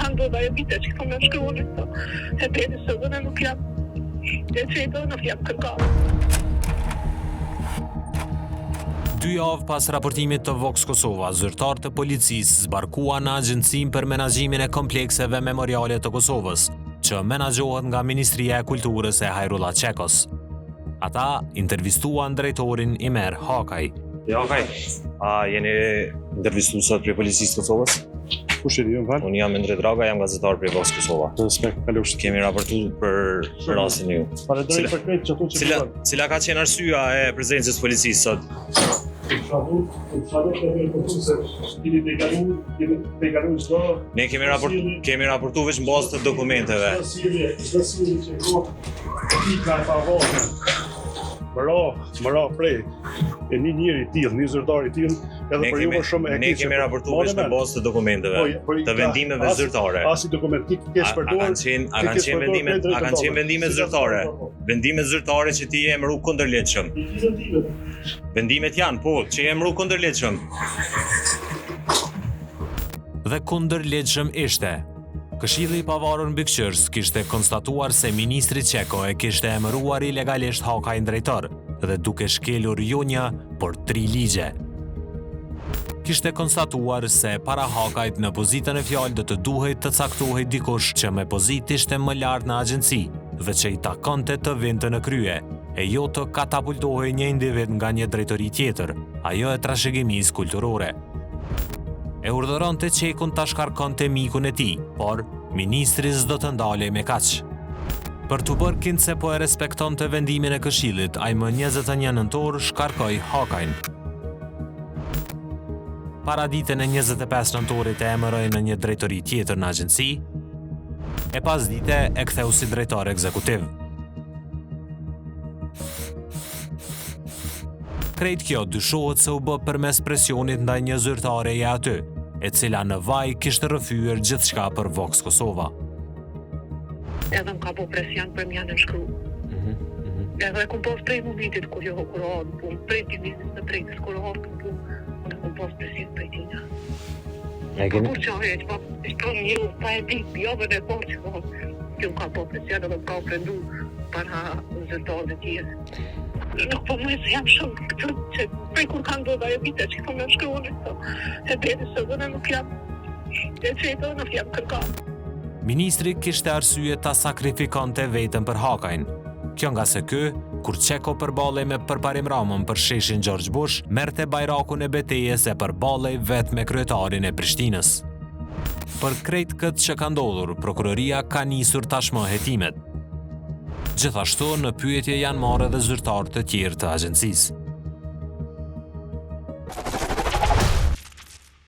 kanë do ajo vite që këto më shkruan këto. Se deri sot nuk jam. Nuk jam kërkuar. 2 javë pas raportimit të Vox Kosova, zyrtarë të policisë zbarkuan në Agjencinë për Menaxhimin e Komplekseve Memoriale të Kosovës, që menaxhohet nga Ministria e Kulturës e Hajrullah Çekos. Ata intervistuan drejtorin Imer Hakaj. Hakaj, a jeni intervistuar prej policisë Kosovës? Kush e di, më fal? Unë jam Endre Draga, jam gazetar prej Vox Kosova. Kemi raportuar për rastin ju. Falenderoj për këtë që thotë që Cila ka qenë arsyeja e prezencës policisë sot? Ne kemi raportuar vetëm bazë të dokumenteve. Mëra prej e një njeri tillë, një zyrtar i tillë, edhe për ju më shumë e Ne kemi raportuar vetëm bazë të dokumenteve, të vendimeve zyrtare. Asi dokumentik kesh përdorur. A kanë qenë vendime zyrtare? Vendime zyrtare që ti je emëruar kundërligjshëm. Vendimet janë, po, që je emëruar kundërligjshëm. Dhe kundërligjshëm ishte. Këshilli i pavarur mbikëqyrës kishte konstatuar se ministri Çeko e kishte emëruar ilegalisht Hakajin drejtor dhe duke shkelur jo një, por 3 ligje. Kishte konstatuar se para Hakajt në pozitën e fjalë do të duhej të caktohej dikush që me pozitë ishte më lart në agjenci dhe që i takonte të vinte në krye, e jo të katapultohej një individ nga një drejtori tjetër, ajo e trashëgimisë kulturore. E urdhëronte Çekun ta shkarkonte mikun e tij, por ministri s'do të ndalej me kaq. Për të bërë kind se po e respektonte vendimin e Këshillit, ai më 21 nëntor shkarkoi Hakajin. Para ditën e 25 nëntorit e emëroi në një drejtori tjetër në agjenci, e pas dite e ktheu si drejtor ekzekutiv. Krejt kjo dyshohet se u bë përmes presionit ndaj një zyrtareje aty, e cila në vaj kishte rrëfyer gjithçka për Vox Kosova. Edhe më ka po presion për mja në shkru. Edhe kom pos prej momentit kur hapë punë, prej dimizis në drejtës kur hapë punë, unë kom pos presion për tina. Kur që heq, pa shkron një, pa e dik, javën e por që kjo ka po presion edhe më ka prendu para zyrtarët e tjerë. Nuk po më se jam shumë këtë që prej kur kanë do ajo vite që këto më shkruan këto. Se deri sot nuk jam. Nuk jam kërkuar. Ministri kishte arsye ta sakrifikonte veten për Hakajin. Kjo nga se ky, kur Çeko përballej me përparim Ramën për sheshin George Bush, merrte bajrakun e betejës e përballej vetë me kryetarin e Prishtinës. Për krejt këtë që ka ndodhur, prokuroria ka nisur tashmë hetimet. Gjithashtu në pyetje janë marrë edhe zyrtarë të tjerë të agjencisë.